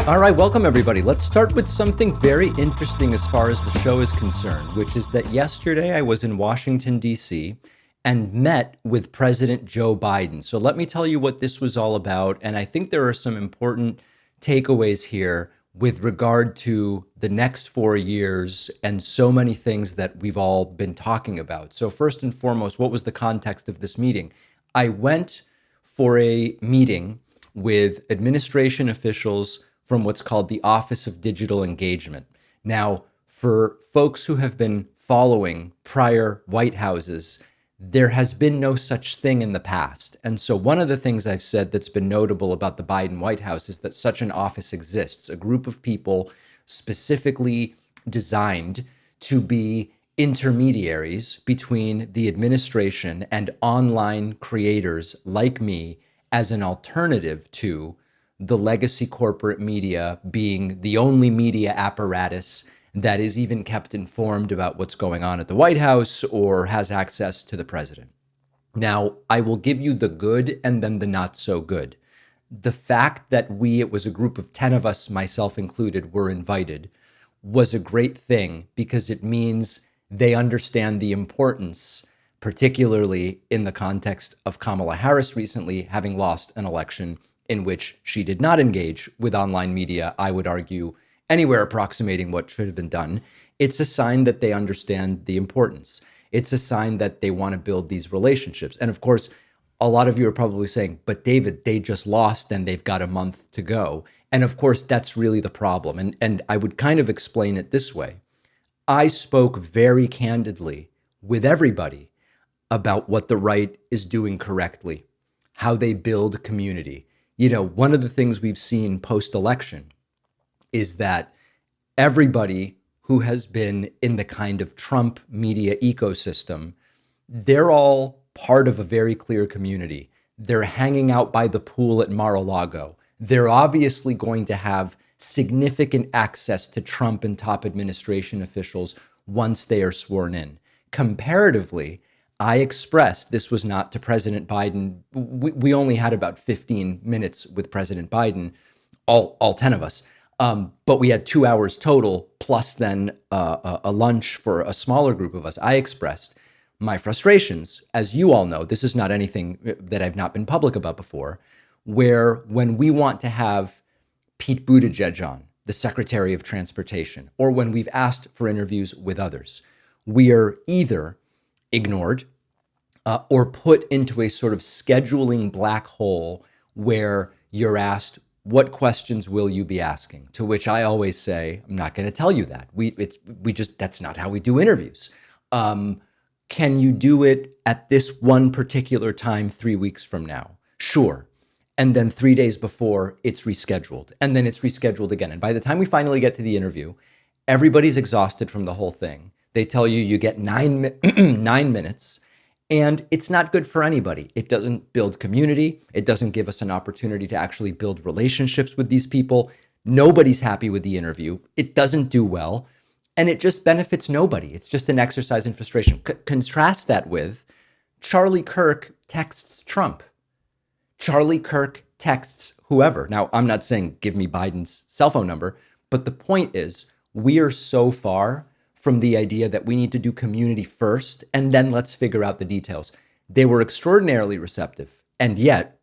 All right, welcome everybody. Let's start with something very interesting as far as the show is concerned, which is that yesterday I was in Washington, D.C. and met with President Joe Biden. So let me tell you what this was all about. And I think there are some important takeaways here with regard to the next 4 years and so many things that we've all been talking about. So first and foremost, what was the context of this meeting? I went for a meeting with administration officials from what's called the Office of Digital Engagement. Now, for folks who have been following prior White Houses, there has been no such thing in the past. And so one of the things I've said that's been notable about the Biden White House is that such an office exists, a group of people specifically designed to be intermediaries between the administration and online creators like me as an alternative to the legacy corporate media being the only media apparatus that is even kept informed about what's going on at the White House or has access to the president. Now, I will give you the good and then the not so good. The fact that it was a group of 10 of us, myself included, were invited was a great thing because it means they understand the importance, particularly in the context of Kamala Harris recently having lost an election in which she did not engage with online media, I would argue, anywhere approximating what should have been done. It's a sign that they understand the importance. It's a sign that they want to build these relationships. And of course, a lot of you are probably saying, but David, they just lost and they've got a month to go. And of course, that's really the problem. And I would kind of explain it this way. I spoke very candidly with everybody about what the right is doing correctly, how they build community. You know, one of the things we've seen post-election is that everybody who has been in the kind of Trump media ecosystem, they're all part of a very clear community. They're hanging out by the pool at Mar-a-Lago. They're obviously going to have significant access to Trump and top administration officials once they are sworn in. Comparatively, I expressed, this was not to President Biden. We only had about 15 minutes with President Biden, all 10 of us. But we had 2 hours total, plus then a lunch for a smaller group of us. I expressed my frustrations. As you all know, this is not anything that I've not been public about before, where when we want to have Pete Buttigieg on, the Secretary of Transportation, or when we've asked for interviews with others, we are either ignored or put into a sort of scheduling black hole where you're asked, what questions will you be asking? To which I always say, I'm not going to tell you that. That's not how we do interviews. Can you do it at this one particular time 3 weeks from now? Sure. And then 3 days before, it's rescheduled. And then it's rescheduled again. And by the time we finally get to the interview, everybody's exhausted from the whole thing. They tell you you get 9 minutes, and it's not good for anybody. It doesn't build community. It doesn't give us an opportunity to actually build relationships with these people. Nobody's happy with the interview. It doesn't do well, and it just benefits nobody. It's just an exercise in frustration. Contrast that with Charlie Kirk texts Trump. Charlie Kirk texts whoever. Now, I'm not saying give me Biden's cell phone number, but the point is we are so far from the idea that we need to do community first, and then let's figure out the details. They were extraordinarily receptive. And yet,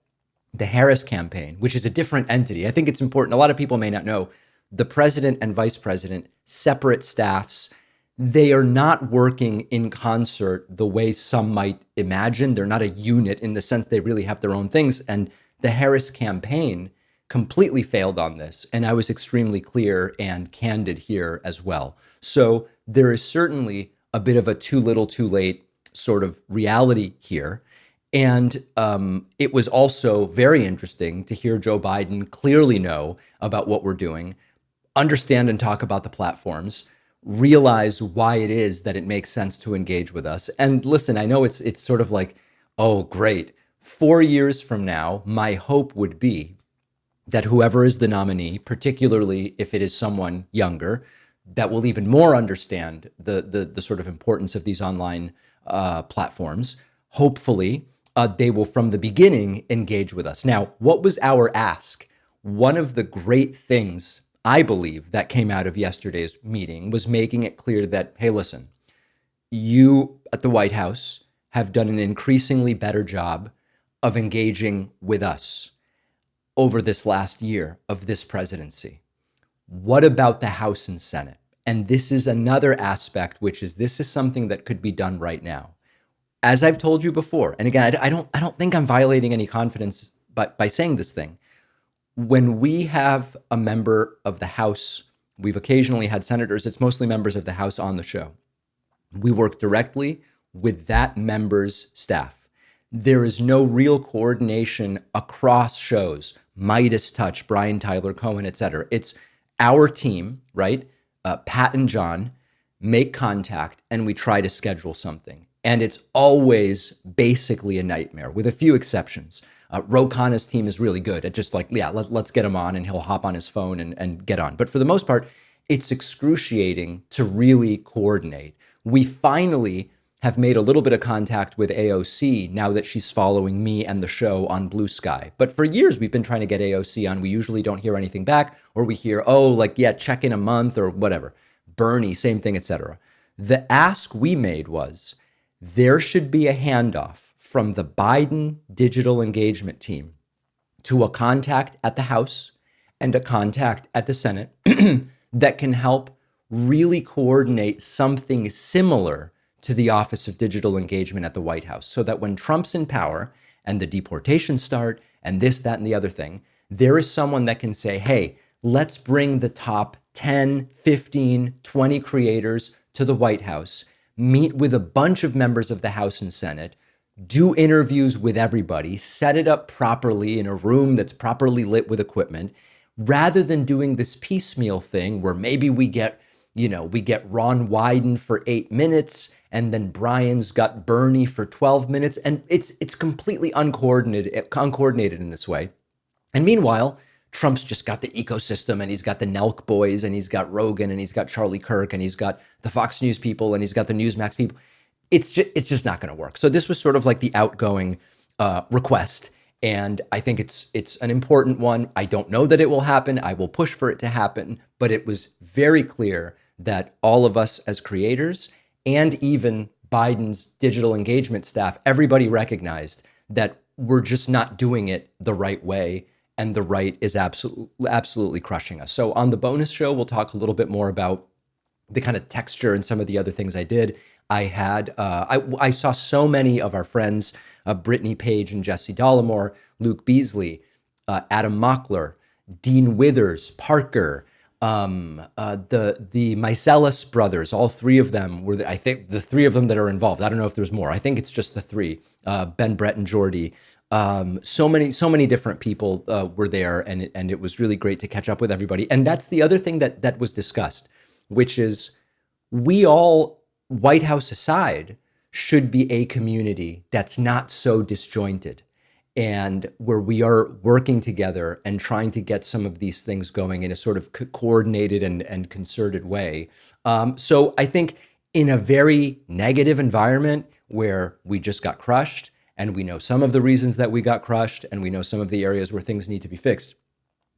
the Harris campaign, which is a different entity, I think it's important. A lot of people may not know, the president and vice president, separate staffs, they are not working in concert the way some might imagine. They're not a unit in the sense they really have their own things. And the Harris campaign completely failed on this. And I was extremely clear and candid here as well. So there is certainly a bit of a too little, too late sort of reality here. And it was also very interesting to hear Joe Biden clearly know about what we're doing, understand and talk about the platforms, realize why it is that it makes sense to engage with us. And listen, I know it's sort of like, oh, great. 4 years from now, my hope would be that whoever is the nominee, particularly if it is someone younger, that will even more understand the sort of importance of these online platforms. Hopefully, they will from the beginning engage with us. Now, what was our ask? one of the great things I believe that came out of yesterday's meeting was making it clear that, hey, listen, you at the White House have done an increasingly better job of engaging with us over this last year of this presidency. What about the House and Senate? And this is another aspect, which is this is something that could be done right now. As I've told you before, and again, I don't think I'm violating any confidence by saying this thing. When we have a member of the House, we've occasionally had senators, it's mostly members of the House on the show. We work directly with that member's staff. There is no real coordination across shows, Midas Touch, Brian Tyler Cohen, et cetera. It's our team, right? Pat and John make contact and we try to schedule something. And it's always basically a nightmare with a few exceptions. Ro Khanna's team is really good at just like, yeah, let's get him on and he'll hop on his phone and get on. But for the most part, it's excruciating to really coordinate. We finally have made a little bit of contact with AOC now that she's following me and the show on Blue Sky. But for years, we've been trying to get AOC on. We usually don't hear anything back, or we hear, oh, like, yeah, check in a month or whatever. Bernie, same thing, etc. The ask we made was there should be a handoff from the Biden digital engagement team to a contact at the House and a contact at the Senate that can help really coordinate something similar to the Office of Digital Engagement at the White House, so that when Trump's in power and the deportations start and this, that, and the other thing, there is someone that can say, hey, let's bring the top 10, 15, 20 creators to the White House, meet with a bunch of members of the House and Senate, do interviews with everybody, set it up properly in a room that's properly lit with equipment, rather than doing this piecemeal thing where maybe we get Ron Wyden for 8 minutes and then Brian's got Bernie for 12 minutes. And it's completely uncoordinated in this way. And meanwhile, Trump's just got the ecosystem and he's got the Nelk boys and he's got Rogan and he's got Charlie Kirk and he's got the Fox News people and he's got the Newsmax people. It's just not going to work. So this was sort of like the outgoing request. And I think it's an important one. I don't know that it will happen. I will push for it to happen. But it was very clear that all of us as creators and even Biden's digital engagement staff, everybody recognized that we're just not doing it the right way. And the right is absolutely crushing us. So on the bonus show, we'll talk a little bit more about the kind of texture and some of the other things I did. I saw so many of our friends, Brittany Page and Jesse Dollimore, Luke Beasley, Adam Mockler, Dean Withers, Parker, the Meiselas brothers. All three of them were, I think, the three of them that are involved. I don't know if there's more. I think it's just the three. Ben, Brett, and Jordy. So many different people were there, and it was really great to catch up with everybody. And that's the other thing that was discussed, which is we all, White House aside, should be a community that's not so disjointed and where we are working together and trying to get some of these things going in a sort of coordinated and concerted way. So I think in a very negative environment where we just got crushed, and we know some of the reasons that we got crushed, and we know some of the areas where things need to be fixed,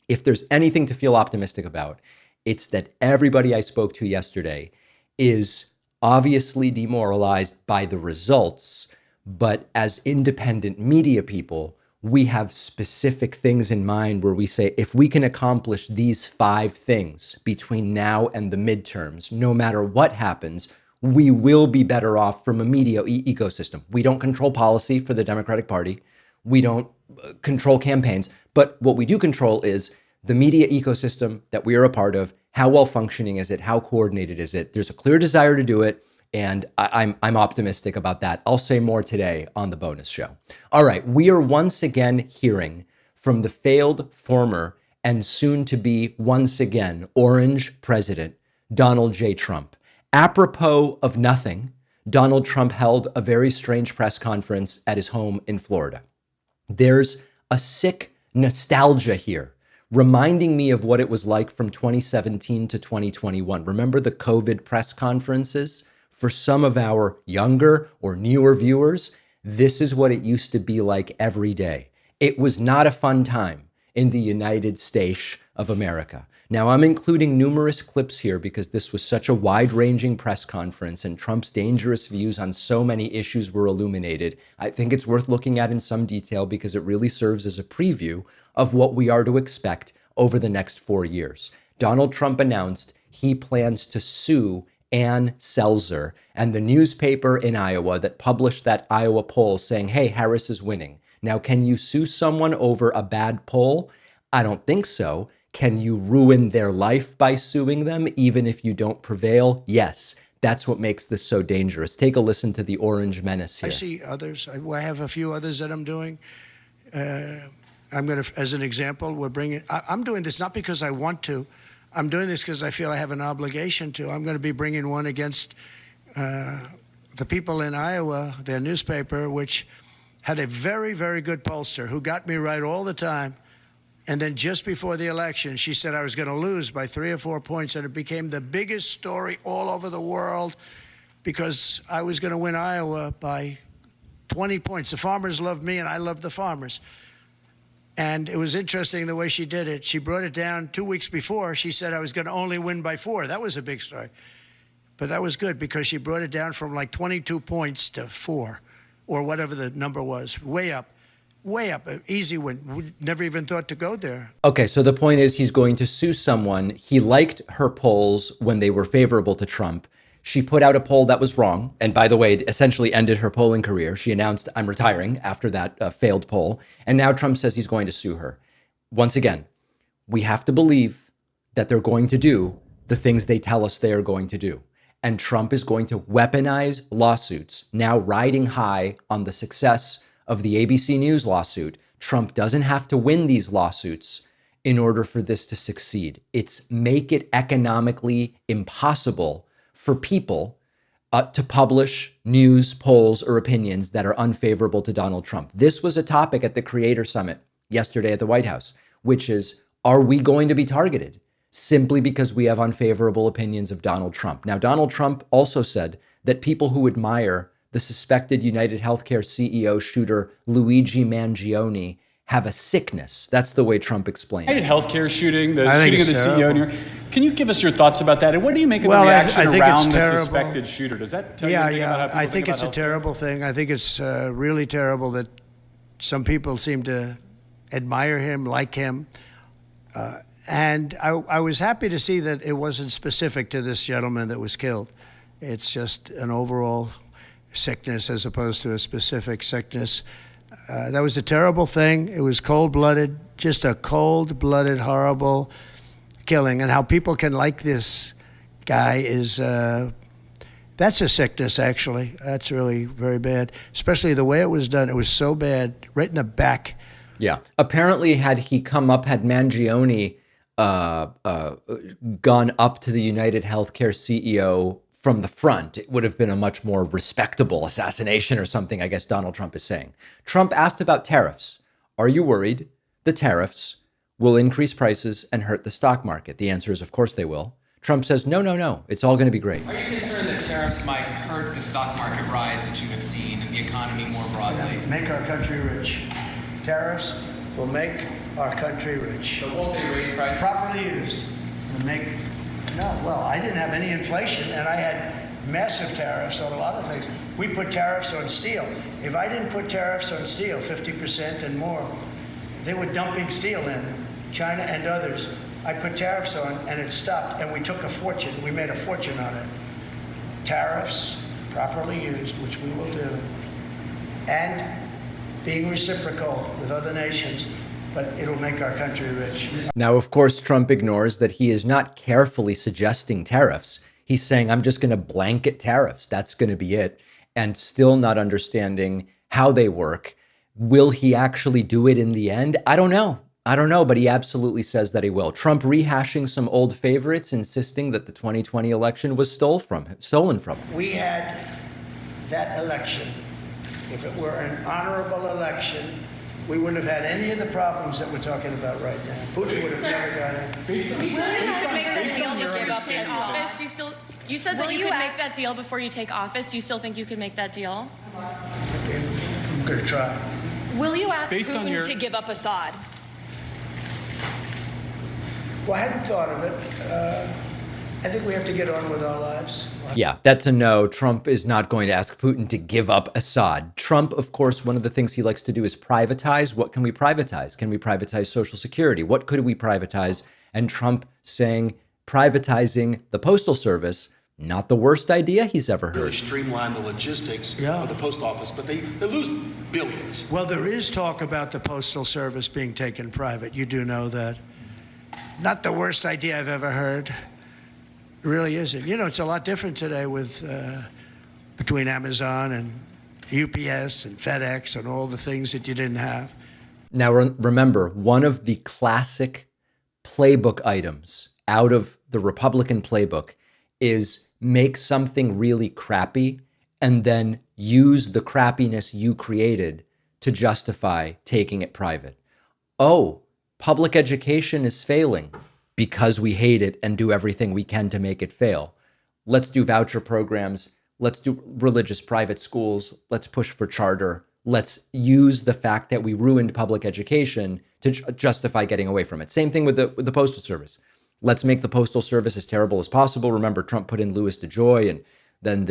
if there's anything to feel optimistic about, it's that everybody I spoke to yesterday is obviously demoralized by the results, but as independent media people, we have specific things in mind where we say, if we can accomplish these 5 things between now and the midterms, no matter what happens, we will be better off from a media ecosystem. We don't control policy for the Democratic Party. We don't control campaigns, but what we do control is the media ecosystem that we are a part of. How well functioning is it? How coordinated is it? There's a clear desire to do it, and I'm optimistic about that. I'll say more today on the bonus show. All right, we are once again hearing from the failed former and soon to be once again orange president, Donald J. Trump. Apropos of nothing, Donald Trump held a very strange press conference at his home in Florida. There's a sick nostalgia here, reminding me of what it was like from 2017 to 2021. Remember the COVID press conferences? For some of our younger or newer viewers, this is what it used to be like every day. It was not a fun time. in the United States of America. Now, I'm including numerous clips here because this was such a wide-ranging press conference and Trump's dangerous views on so many issues were illuminated. I think it's worth looking at in some detail because it really serves as a preview of what we are to expect over the next 4 years. Donald Trump announced he plans to sue Ann Selzer and the newspaper in Iowa that published that Iowa poll saying, hey, Harris is winning. Now, can you sue someone over a bad poll? I don't think so. Can you ruin their life by suing them, even if you don't prevail? Yes. That's what makes this so dangerous. Take a listen to the Orange Menace here. I see others. I have a few others that I'm doing. I'm going to, as an example, I'm doing this not because I want to. I'm doing this because I feel I have an obligation to. I'm going to be bringing one against the people in Iowa, their newspaper, which had a very, very good pollster who got me right all the time. And then just before the election, she said I was going to lose by 3 or 4 points, and it became the biggest story all over the world because I was going to win Iowa by 20 points. The farmers loved me, and I loved the farmers. And it was interesting the way she did it. She brought it down 2 weeks before. She said I was going to only win by 4. That was a big story. But that was good because she brought it down from like 22 points to 4 or whatever the number was, way up. Way up, an easy win. We never even thought to go there. Okay, so the point is he's going to sue someone. He liked her polls when they were favorable to Trump. She put out a poll that was wrong. And by the way, it essentially ended her polling career. She announced, I'm retiring after that failed poll. And now Trump says he's going to sue her. Once again, we have to believe that they're going to do the things they tell us they are going to do. And Trump is going to weaponize lawsuits, now riding high on the success of the ABC News lawsuit. Trump doesn't have to win these lawsuits in order for this to succeed. It's make it economically impossible for people to publish news, polls, or opinions that are unfavorable to Donald Trump. This was a topic at the Creator Summit yesterday at the White House, which is, are we going to be targeted simply because we have unfavorable opinions of Donald Trump? Now, Donald Trump also said that people who admire the suspected United Healthcare CEO shooter Luigi Mangione have a sickness. That's the way Trump explained it. United Healthcare shooting, the shooting of the CEO. New York. Can you give us your thoughts about that? And what do you make of the reaction around the suspected shooter? Does that tell you anything about how people I think about it's a terrible thing. I think it's really terrible that some people seem to admire him, like him. And I was happy to see that it wasn't specific to this gentleman that was killed. It's just an overall sickness as opposed to a specific sickness. That was a terrible thing. It was cold-blooded, just a cold-blooded, horrible killing. And how people can like this guy is, that's a sickness, actually. That's really very bad, especially the way it was done. It was so bad, right in the back. Yeah. Apparently, had Mangione gone up to the United Healthcare CEO from the front, it would have been a much more respectable assassination or something, I guess Donald Trump is saying. Trump asked about tariffs. Are you worried the tariffs will increase prices and hurt the stock market? The answer is, of course they will. Trump says, no, it's all going to be great. Are you concerned that tariffs might hurt the stock market rise that you have seen and the economy more broadly? Make our country rich. Tariffs will make our country rich. But won't they raise prices? Properly used. I didn't have any inflation, and I had massive tariffs on a lot of things. We put tariffs on steel. If I didn't put tariffs on steel, 50% and more, they were dumping steel in, China and others. I put tariffs on, and it stopped, and we took a fortune. We made a fortune on it. Tariffs, properly used, which we will do, and being reciprocal with other nations, but it'll make our country rich. Now, of course, Trump ignores that he is not carefully suggesting tariffs. He's saying, I'm just going to blanket tariffs. That's going to be it. And still not understanding how they work. Will he actually do it in the end? I don't know, but he absolutely says that he will. Trump rehashing some old favorites, insisting that the 2020 election was stolen from him. We had that election. If it were an honorable election, we wouldn't have had any of the problems that we're talking about right now. Putin would have never got it. You said that you could make that deal before you take office. Do you still think you could make that deal? I'm going to try. Will you ask Putin to give up Assad? Well, I hadn't thought of it. I think we have to get on with our lives. Yeah, that's a no. Trump is not going to ask Putin to give up Assad. Trump, of course, one of the things he likes to do is privatize. What can we privatize? Can we privatize Social Security? What could we privatize? And Trump saying privatizing the Postal Service, not the worst idea he's ever heard. Really streamline the logistics of the post office, but they lose billions. Well, there is talk about the Postal Service being taken private. You do know that. Not the worst idea I've ever heard. It really isn't. You know, it's a lot different today with between Amazon and UPS and FedEx and all the things that you didn't have. Now, remember, one of the classic playbook items out of the Republican playbook is make something really crappy and then use the crappiness you created to justify taking it private. Oh, public education is failing because we hate it and do everything we can to make it fail. Let's do voucher programs. Let's do religious private schools. Let's push for charter. Let's use the fact that we ruined public education to justify getting away from it. Same thing with the Postal Service. Let's make the Postal Service as terrible as possible. Remember, Trump put in Louis DeJoy, and then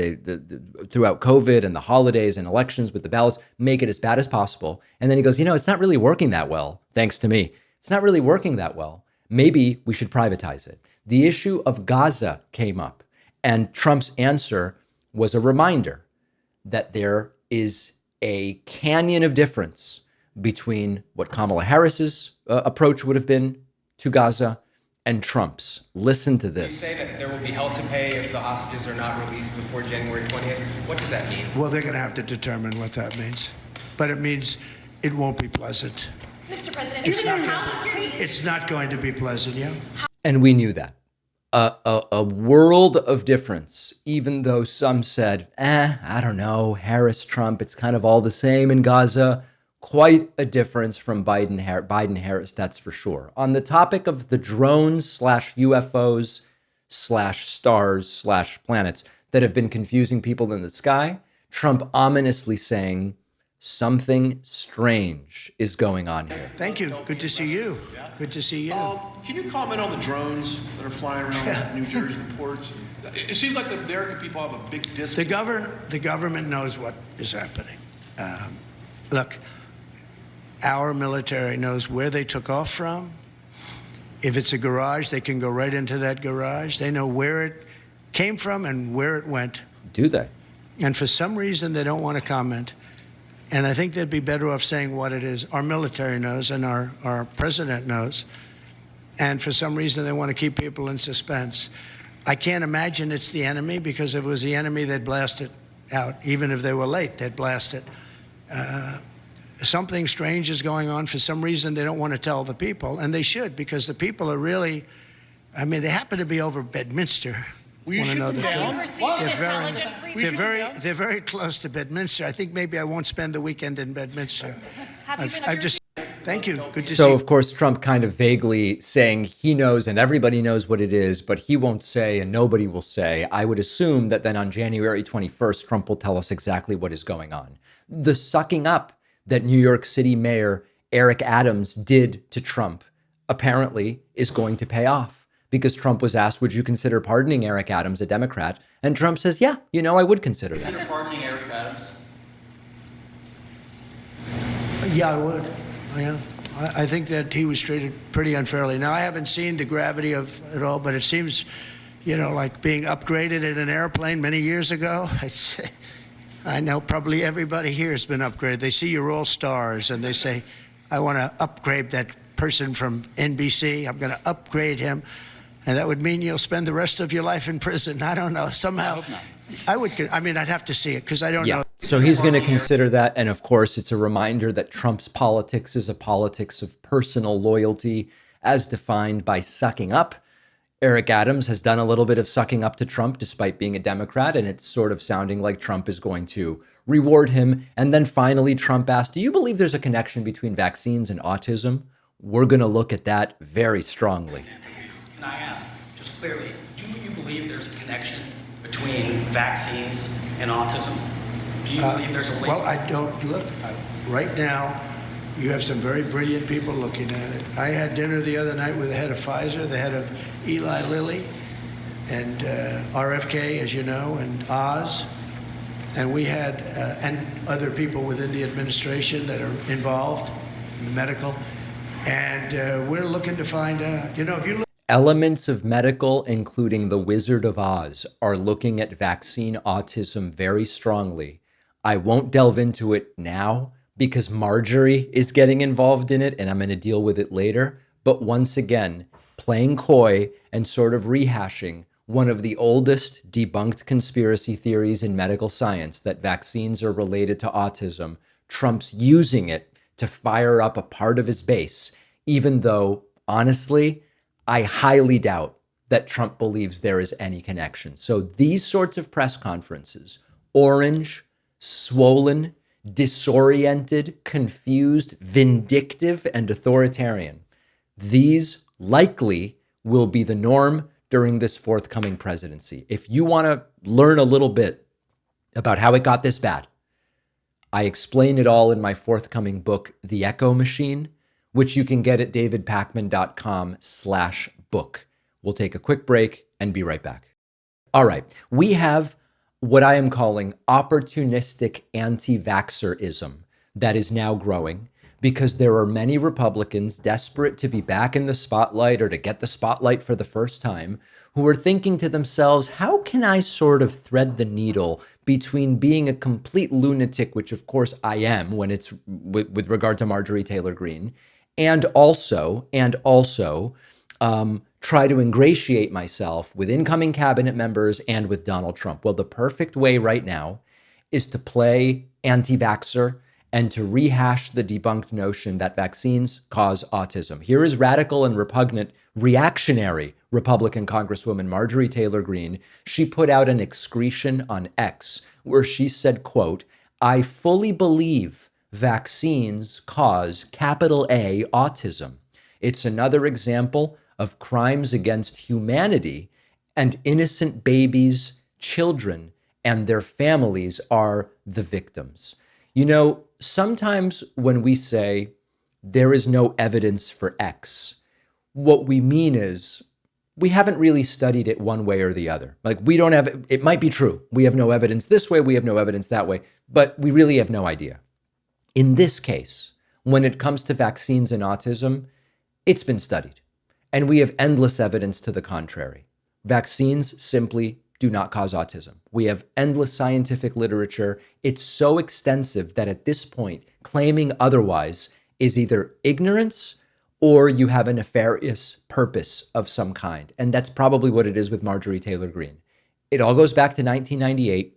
throughout COVID and the holidays and elections with the ballots, make it as bad as possible. And then he goes, it's not really working that well, thanks to me. It's not really working that well. Maybe we should privatize it. The issue of Gaza came up, and Trump's answer was a reminder that there is a canyon of difference between what Kamala Harris's approach would have been to Gaza and Trump's. Listen to this. You say that there will be hell to pay if the hostages are not released before January 20th. What does that mean? Well, they're going to have to determine what that means. But it means it won't be pleasant. Mr. President, it's not going to be pleasant, yeah? And we knew that. A world of difference, even though some said, I don't know, Harris, Trump, it's kind of all the same in Gaza. Quite a difference from Biden-Harris, that's for sure. On the topic of the drones / UFOs / stars / planets that have been confusing people in the sky, Trump ominously saying, something strange is going on here. Thank you. Good to see you. Good to see you. Can you comment on the drones that are flying around New Jersey ports? It seems like the American people have a big disconnect. The government knows what is happening. Look, our military knows where they took off from. If it's a garage, they can go right into that garage. They know where it came from and where it went. Do they? And for some reason, they don't want to comment. And I think they'd be better off saying what it is. Our military knows and our president knows. And for some reason, they want to keep people in suspense. I can't imagine it's the enemy, because if it was the enemy, they'd blast it out. Even if they were late, they'd blast it. Something strange is going on. For some reason, they don't want to tell the people. And they should, because the people are really, they happen to be over Bedminster. Well, you should know they're very close to Bedminster. I think maybe I won't spend the weekend in Bedminster. Thank you. Good to see you. So, of course, Trump kind of vaguely saying he knows and everybody knows what it is, but he won't say and nobody will say. I would assume that then on January 21st, Trump will tell us exactly what is going on. The sucking up that New York City Mayor Eric Adams did to Trump apparently is going to pay off. Because Trump was asked, would you consider pardoning Eric Adams, a Democrat? And Trump says, yeah, I would consider that. Consider pardoning Eric Adams? Yeah, I would. Yeah. I think that he was treated pretty unfairly. Now, I haven't seen the gravity of it all, but it seems, like being upgraded in an airplane many years ago. I know probably everybody here has been upgraded. They see you're all stars, and they say, I want to upgrade that person from NBC. I'm going to upgrade him. And that would mean you'll spend the rest of your life in prison. I don't know. Somehow, I'd have to see it, because I don't know. So he's going to consider that. And of course, it's a reminder that Trump's politics is a politics of personal loyalty as defined by sucking up. Eric Adams has done a little bit of sucking up to Trump despite being a Democrat. And it's sort of sounding like Trump is going to reward him. And then finally, Trump asked, do you believe there's a connection between vaccines and autism? We're going to look at that very strongly. Can I ask, just clearly, do you believe there's a connection between vaccines and autism? Do you believe there's a link? Well, I don't. Look, right now, You have some very brilliant people looking at it. I had dinner the other night with the head of Pfizer, the head of Eli Lilly, and RFK, as you know, and Oz. And we had, and other people within the administration that are involved in the medical. And we're looking to find out, if you look. Elements of medical, including the Wizard of Oz, are looking at vaccine autism very strongly. I won't delve into it now because Marjorie is getting involved in it and I'm going to deal with it later. But once again, playing coy and sort of rehashing one of the oldest debunked conspiracy theories in medical science, that vaccines are related to autism, Trump's using it to fire up a part of his base, even though, honestly, I highly doubt that Trump believes there is any connection. So these sorts of press conferences, orange, swollen, disoriented, confused, vindictive, and authoritarian, these likely will be the norm during this forthcoming presidency. If you want to learn a little bit about how it got this bad, I explain it all in my forthcoming book, The Echo Machine, which you can get at davidpakman.com/book. We'll take a quick break and be right back. All right, we have what I am calling opportunistic anti-vaxxerism that is now growing because there are many Republicans desperate to be back in the spotlight or to get the spotlight for the first time who are thinking to themselves, how can I sort of thread the needle between being a complete lunatic, which of course I am when it's with regard to Marjorie Taylor Greene, and also try to ingratiate myself with incoming cabinet members and with Donald Trump. Well, the perfect way right now is to play anti-vaxxer and to rehash the debunked notion that vaccines cause autism. Here is radical and repugnant, reactionary Republican Congresswoman Marjorie Taylor Greene. She put out an excretion on X where she said, quote, "I fully believe vaccines cause capital A autism. It's another example of crimes against humanity, and innocent babies, children, and their families are the victims." You know, sometimes when we say there is no evidence for X, what we mean is we haven't really studied it one way or the other. Like, we don't have, it might be true. We have no evidence this way, we have no evidence that way, but we really have no idea. In this case, when it comes to vaccines and autism, it's been studied, and we have endless evidence to the contrary. Vaccines simply do not cause autism. We have endless scientific literature. It's so extensive that at this point, claiming otherwise is either ignorance or you have a nefarious purpose of some kind. And that's probably what it is with Marjorie Taylor Greene. It all goes back to 1998.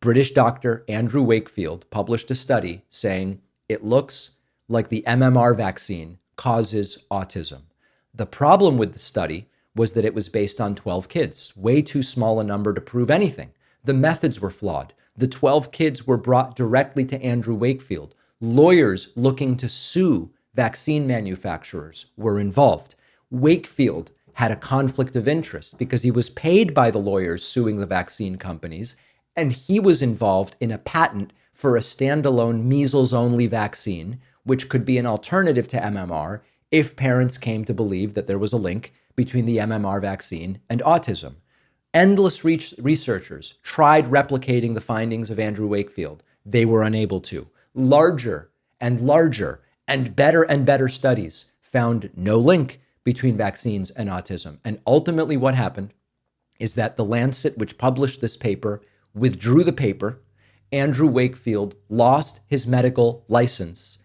British doctor Andrew Wakefield published a study saying it looks like the MMR vaccine causes autism. The problem with the study was that it was based on 12 kids, way too small a number to prove anything. The methods were flawed. The 12 kids were brought directly to Andrew Wakefield. Lawyers looking to sue vaccine manufacturers were involved. Wakefield had a conflict of interest because he was paid by the lawyers suing the vaccine companies, and he was involved in a patent for a standalone measles-only vaccine, which could be an alternative to MMR if parents came to believe that there was a link between the MMR vaccine and autism. Endless researchers tried replicating the findings of Andrew Wakefield. They were unable to. Larger and better studies found no link between vaccines and autism. And ultimately what happened is that The Lancet, which published this paper, withdrew the paper. Andrew Wakefield lost his medical license,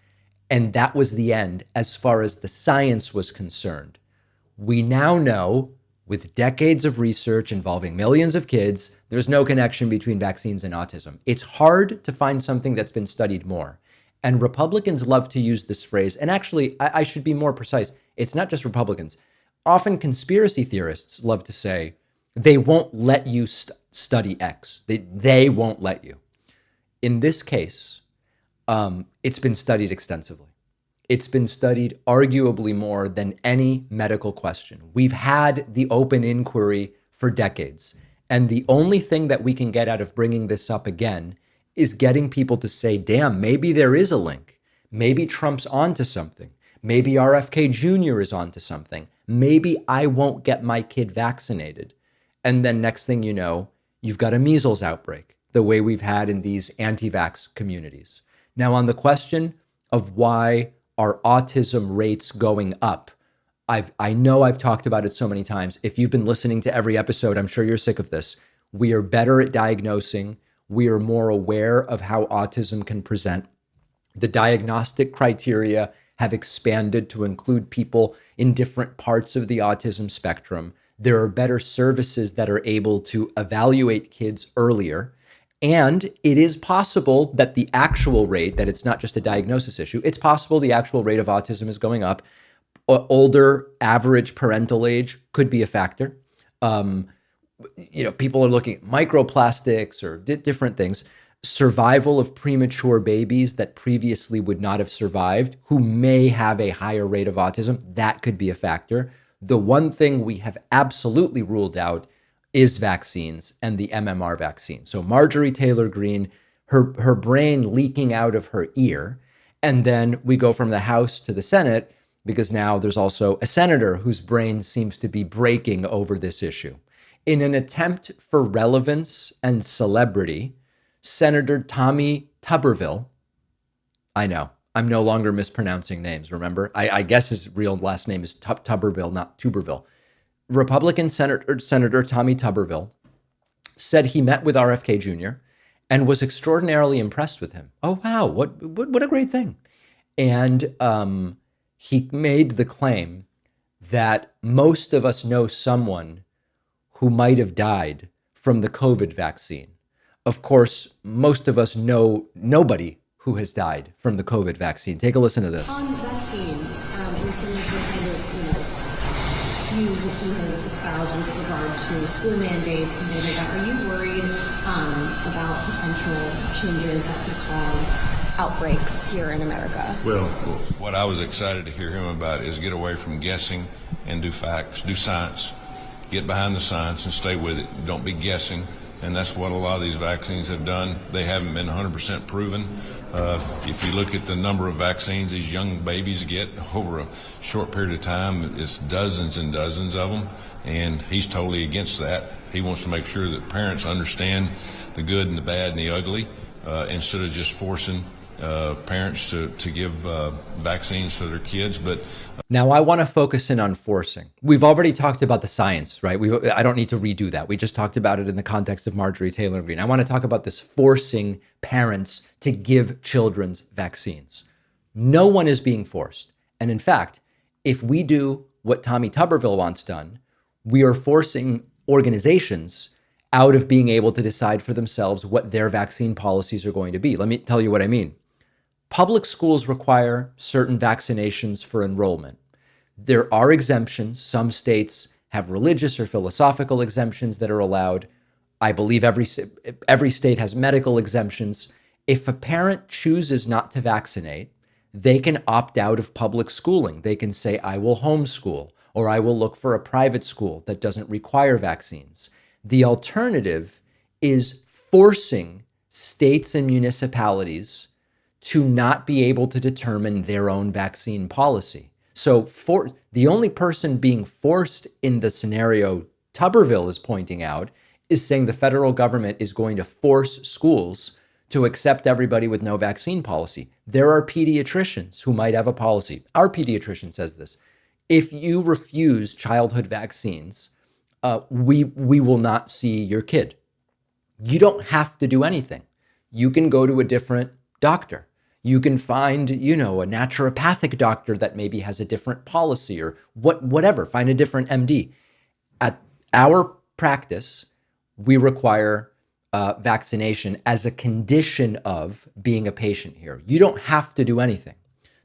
and that was the end as far as the science was concerned. We now know, with decades of research involving millions of kids, there's no connection between vaccines and autism. It's hard to find something that's been studied more. And Republicans love to use this phrase. And actually, I should be more precise. It's not just Republicans. Often conspiracy theorists love to say, they won't let you study X. They won't let you. In this case, it's been studied extensively. It's been studied arguably more than any medical question. We've had the open inquiry for decades. And the only thing that we can get out of bringing this up again is getting people to say, damn, maybe there is a link. Maybe Trump's onto something. Maybe RFK Jr. is onto something. Maybe I won't get my kid vaccinated. And then next thing you know, you've got a measles outbreak, the way we've had in these anti-vax communities. Now, on the question of why are autism rates going up, I know I've talked about it so many times. If you've been listening to every episode, I'm sure you're sick of this. We are better at diagnosing. We are more aware of how autism can present. The diagnostic criteria have expanded to include people in different parts of the autism spectrum. There are better services that are able to evaluate kids earlier. And it is possible that the actual rate, that it's not just a diagnosis issue, it's possible the actual rate of autism is going up. Older average parental age could be a factor. People are looking at microplastics or different things. Survival of premature babies that previously would not have survived, who may have a higher rate of autism, that could be a factor. The one thing we have absolutely ruled out is vaccines and the MMR vaccine. So Marjorie Taylor Greene, her brain leaking out of her ear. And then we go from the House to the Senate, because now there's also a senator whose brain seems to be breaking over this issue. In an attempt for relevance and celebrity, Senator Tommy Tuberville, I know, I'm no longer mispronouncing names, remember? I guess his real last name is Tuberville, not Tuberville. Republican Senator Tommy Tuberville said he met with RFK Jr. and was extraordinarily impressed with him. Oh, wow, what a great thing. And he made the claim that most of us know someone who might have died from the COVID vaccine. Of course, most of us know nobody who has died from the COVID vaccine. Take a listen to this. On vaccines, and some of the kind of views that he has espoused with regard to school mandates and things like that, are you worried about potential changes that could cause outbreaks here in America? Well, what I was excited to hear him about is get away from guessing and do facts, do science, get behind the science and stay with it. Don't be guessing. And that's what a lot of these vaccines have done. They haven't been 100% proven. If you look at the number of vaccines these young babies get over a short period of time, it's dozens and dozens of them. And he's totally against that. He wants to make sure that parents understand the good and the bad and the ugly, instead of just forcing parents to give vaccines to their kids. But now I want to focus in on forcing. We've already talked about the science, right? I don't need to redo that. We just talked about it in the context of Marjorie Taylor Greene. I want to talk about this forcing parents to give children's vaccines. No one is being forced. And in fact, if we do what Tommy Tuberville wants done, we are forcing organizations out of being able to decide for themselves what their vaccine policies are going to be. Let me tell you what I mean. Public schools require certain vaccinations for enrollment. There are exemptions. Some states have religious or philosophical exemptions that are allowed. I believe every state has medical exemptions. If a parent chooses not to vaccinate, they can opt out of public schooling. They can say, I will homeschool, or I will look for a private school that doesn't require vaccines. The alternative is forcing states and municipalities to not be able to determine their own vaccine policy. So the only person being forced in the scenario Tuberville is pointing out is saying the federal government is going to force schools to accept everybody with no vaccine policy. There are pediatricians who might have a policy. Our pediatrician says this. If you refuse childhood vaccines, we will not see your kid. You don't have to do anything. You can go to a different doctor. You can find, a naturopathic doctor that maybe has a different policy or whatever. Find a different MD. At our practice, we require vaccination as a condition of being a patient here. You don't have to do anything.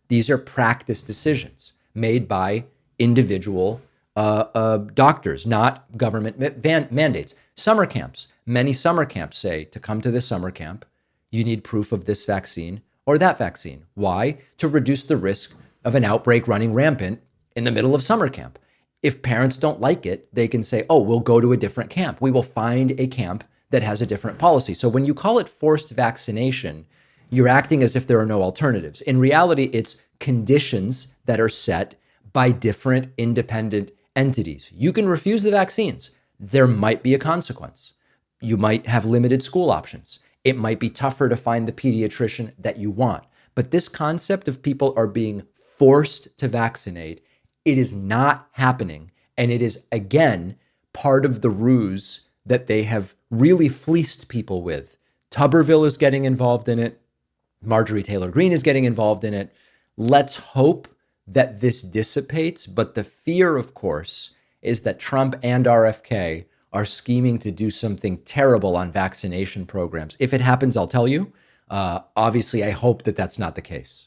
These are practice decisions made by individual doctors, not government mandates. Summer camps. Many summer camps say to come to this summer camp, you need proof of this vaccine or that vaccine. Why? To reduce the risk of an outbreak running rampant in the middle of summer camp. If parents don't like it, they can say, oh, we'll go to a different camp. We will find a camp that has a different policy. So when you call it forced vaccination, you're acting as if there are no alternatives. In reality, it's conditions that are set by different independent entities. You can refuse the vaccines. There might be a consequence. You might have limited school options. It might be tougher to find the pediatrician that you want. But this concept of people are being forced to vaccinate, it is not happening. And it is, again, part of the ruse that they have really fleeced people with. Tuberville is getting involved in it. Marjorie Taylor Greene is getting involved in it. Let's hope that this dissipates. But the fear, of course, is that Trump and RFK are scheming to do something terrible on vaccination programs. If it happens, I'll tell you. Obviously, I hope that that's not the case.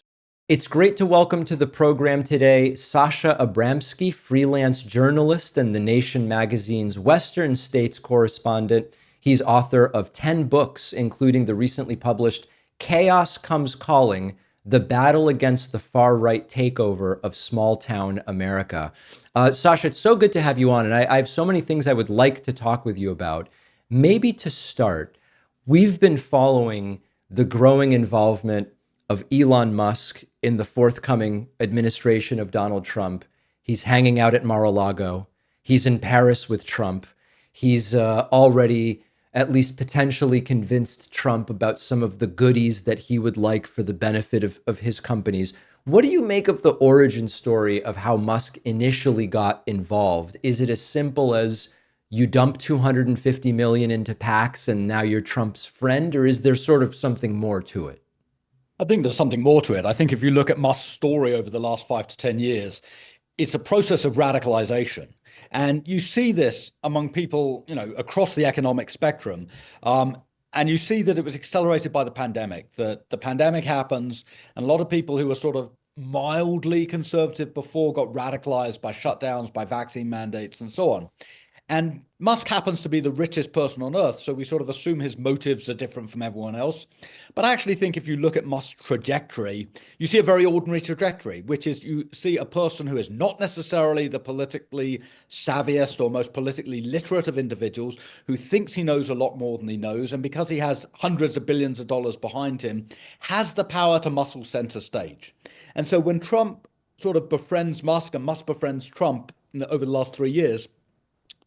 It's great to welcome to the program today Sasha Abramsky, freelance journalist and The Nation magazine's Western States correspondent. He's author of 10 books, including the recently published Chaos Comes Calling, The Battle Against the Far-Right Takeover of Small-Town America. Sasha, it's so good to have you on, and I have so many things I would like to talk with you about. Maybe to start, we've been following the growing involvement of Elon Musk in the forthcoming administration of Donald Trump. He's hanging out at Mar-a-Lago. He's in Paris with Trump. He's already at least potentially convinced Trump about some of the goodies that he would like for the benefit of his companies. What do you make of the origin story of how Musk initially got involved? Is it as simple as you dump $250 million into PACs and now you're Trump's friend, or is there sort of something more to it? I think there's something more to it. I think if you look at Musk's story over the last 5 to 10 years, it's a process of radicalization. And you see this among people, across the economic spectrum. And you see that it was accelerated by the pandemic, that the pandemic happens and a lot of people who were sort of mildly conservative before got radicalized by shutdowns, by vaccine mandates and so on. And Musk happens to be the richest person on earth, so we sort of assume his motives are different from everyone else. But I actually think if you look at Musk's trajectory, you see a very ordinary trajectory, which is you see a person who is not necessarily the politically savviest or most politically literate of individuals, who thinks he knows a lot more than he knows, and because he has hundreds of billions of dollars behind him, has the power to muscle center stage. And so when Trump sort of befriends Musk and Musk befriends Trump over the last 3 years,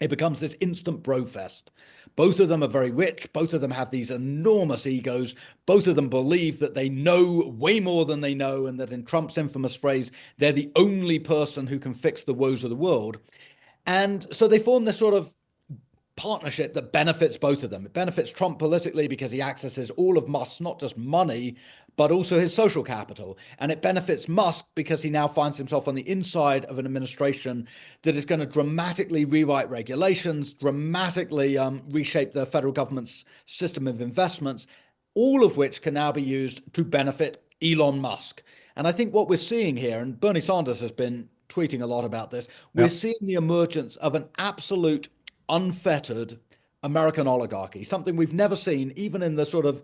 it becomes this instant bro fest. Both of them are very rich. Both of them have these enormous egos. Both of them believe that they know way more than they know, and that, in Trump's infamous phrase, they're the only person who can fix the woes of the world. And so they form this sort of partnership that benefits both of them. It benefits Trump politically because he accesses all of Musk's, not just money, but also his social capital. And it benefits Musk because he now finds himself on the inside of an administration that is going to dramatically rewrite regulations, dramatically reshape the federal government's system of investments, all of which can now be used to benefit Elon Musk. And I think what we're seeing here, and Bernie Sanders has been tweeting a lot about this, we're seeing the emergence of an absolute unfettered American oligarchy, something we've never seen, even in the sort of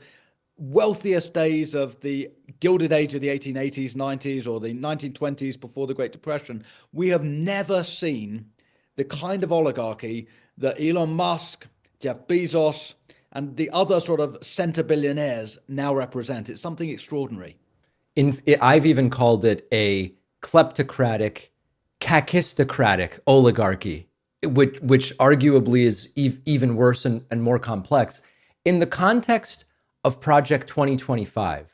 wealthiest days of the Gilded Age of the 1880s, 90s, or the 1920s before the Great Depression. We have never seen the kind of oligarchy that Elon Musk, Jeff Bezos, and the other sort of center billionaires now represent. It's something extraordinary. I've even called it a kleptocratic, kakistocratic oligarchy, which arguably is even worse and more complex. In the context of Project 2025,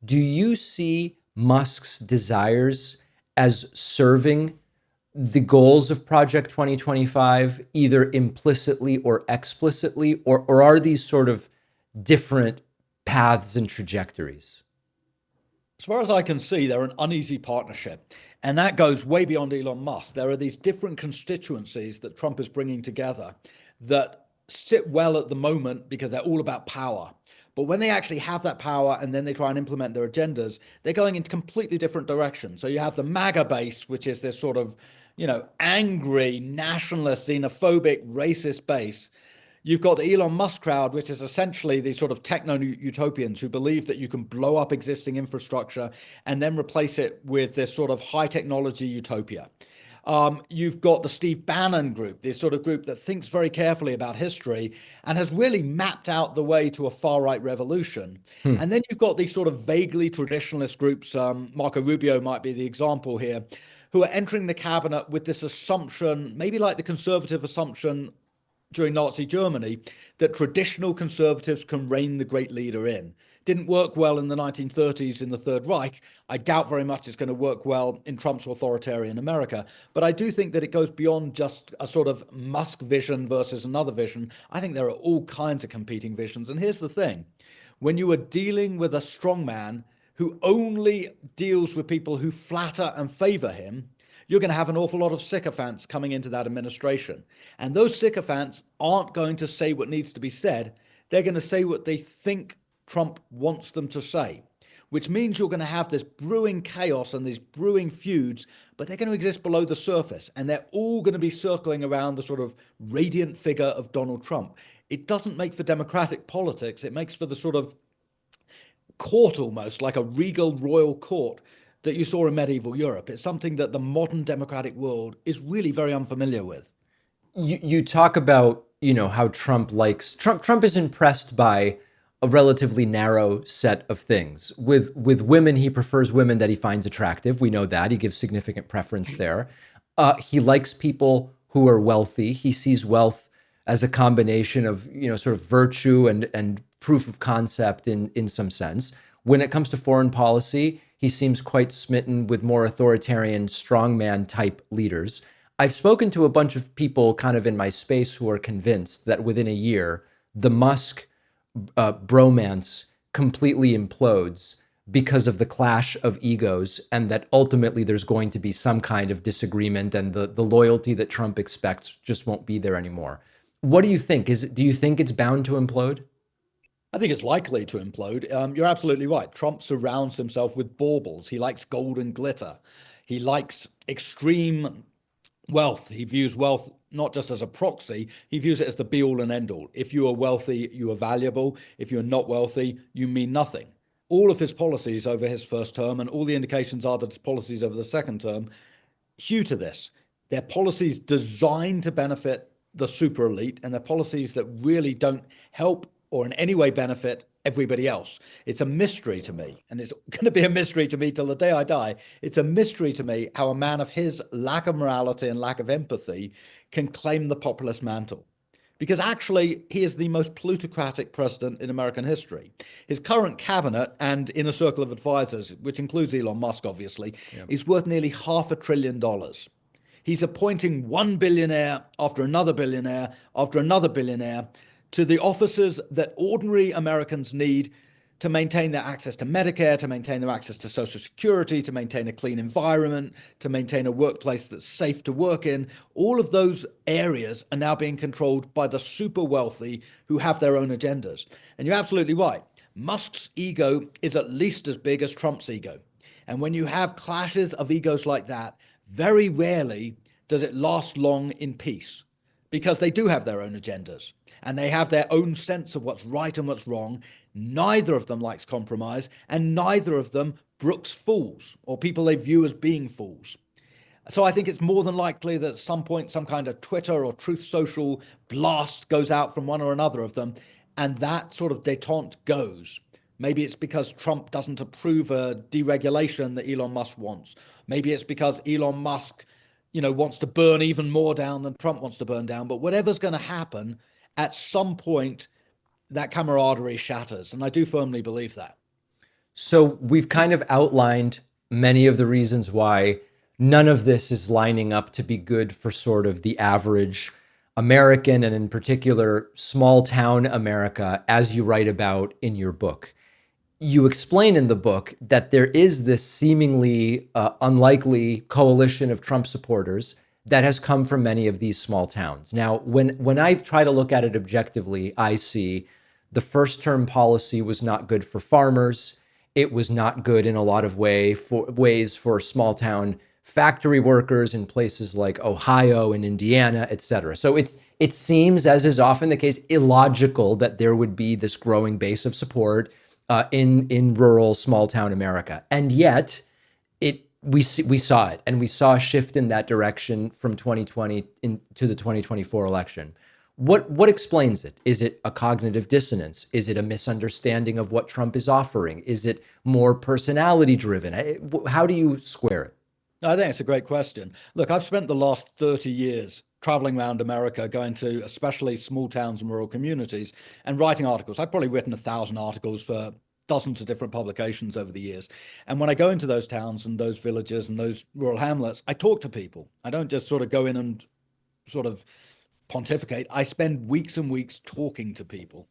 do you see Musk's desires as serving the goals of Project 2025, either implicitly or explicitly, or are these sort of different paths and trajectories? As far as I can see, they're an uneasy partnership. And that goes way beyond Elon Musk. There are these different constituencies that Trump is bringing together that sit well at the moment because they're all about power. But when they actually have that power and then they try and implement their agendas, they're going in completely different directions. So you have the MAGA base, which is this sort of, angry, nationalist, xenophobic, racist base. You've got the Elon Musk crowd, which is essentially these sort of techno-utopians who believe that you can blow up existing infrastructure and then replace it with this sort of high technology utopia. You've got the Steve Bannon group, this sort of group that thinks very carefully about history and has really mapped out the way to a far-right revolution. And then you've got these sort of vaguely traditionalist groups, Marco Rubio might be the example here, who are entering the cabinet with this assumption, maybe like the conservative assumption during Nazi Germany, that traditional conservatives can rein the great leader in. Didn't work well in the 1930s in the Third Reich. I doubt very much it's going to work well in Trump's authoritarian America. But I do think that it goes beyond just a sort of Musk vision versus another vision. I think there are all kinds of competing visions. And here's the thing. When you are dealing with a strongman who only deals with people who flatter and favor him, you're going to have an awful lot of sycophants coming into that administration. And those sycophants aren't going to say what needs to be said. They're going to say what they think Trump wants them to say, which means you're going to have this brewing chaos and these brewing feuds, but they're going to exist below the surface. And they're all going to be circling around the sort of radiant figure of Donald Trump. It doesn't make for democratic politics. It makes for the sort of court, almost like a regal royal court that you saw in medieval Europe. It's something that the modern democratic world is really very unfamiliar with. You talk about, how Trump is impressed by a relatively narrow set of things. With women, he prefers women that he finds attractive. We know that. He gives significant preference there. He likes people who are wealthy. He sees wealth as a combination of, sort of virtue and proof of concept in some sense. When it comes to foreign policy, he seems quite smitten with more authoritarian strongman type leaders. I've spoken to a bunch of people kind of in my space who are convinced that within a year, the Musk bromance completely implodes because of the clash of egos, and that ultimately there's going to be some kind of disagreement, and the loyalty that Trump expects just won't be there anymore. What do you think? Do you think it's bound to implode? I think it's likely to implode. You're absolutely right. Trump surrounds himself with baubles. He likes gold and glitter. He likes extreme wealth. He views wealth not just as a proxy, he views it as the be-all and end-all. If you are wealthy, you are valuable. If you're not wealthy, you mean nothing. All of his policies over his first term, and all the indications are that his policies over the second term, hew to this. They're policies designed to benefit the super elite, and they're policies that really don't help or in any way benefit everybody else. It's a mystery to me, and it's going to be a mystery to me till the day I die. It's a mystery to me how a man of his lack of morality and lack of empathy can claim the populist mantle. Because actually, he is the most plutocratic president in American history. His current cabinet and inner circle of advisors, which includes Elon Musk, obviously, is worth nearly $500 billion. He's appointing one billionaire after another billionaire after another billionaire to the offices that ordinary Americans need to maintain their access to Medicare, to maintain their access to Social Security, to maintain a clean environment, to maintain a workplace that's safe to work in. All of those areas are now being controlled by the super wealthy who have their own agendas. And you're absolutely right. Musk's ego is at least as big as Trump's ego. And when you have clashes of egos like that, very rarely does it last long in peace, because they do have their own agendas. And they have their own sense of what's right and what's wrong. Neither of them likes compromise, and neither of them brooks fools or people they view as being fools. So I think it's more than likely that at some point some kind of Twitter or Truth Social blast goes out from one or another of them, and that sort of détente goes. Maybe it's because Trump doesn't approve a deregulation that Elon Musk wants. Maybe it's because Elon Musk, wants to burn even more down than Trump wants to burn down. But whatever's going to happen, at some point, that camaraderie shatters. And I do firmly believe that. So we've kind of outlined many of the reasons why none of this is lining up to be good for sort of the average American, and in particular, small town America, as you write about in your book. You explain in the book that there is this seemingly unlikely coalition of Trump supporters that has come from many of these small towns. Now, when I try to look at it objectively, I see the first term policy was not good for farmers. It was not good in a lot of ways for small town factory workers in places like Ohio and Indiana, et cetera. So it seems, as is often the case, illogical that there would be this growing base of support in rural small town America. And yet, we saw it, and we saw a shift in that direction from 2020 into the 2024 election. What explains it? Is it a cognitive dissonance? Is it a misunderstanding of what Trump is offering? Is it more personality driven? How do you square it? I think it's a great question. Look, I've spent the last 30 years traveling around America, going to especially small towns and rural communities and writing articles. I've probably written 1,000 articles for dozens of different publications over the years. And when I go into those towns and those villages and those rural hamlets, I talk to people. I don't just sort of go in and sort of pontificate. I spend weeks and weeks talking to people.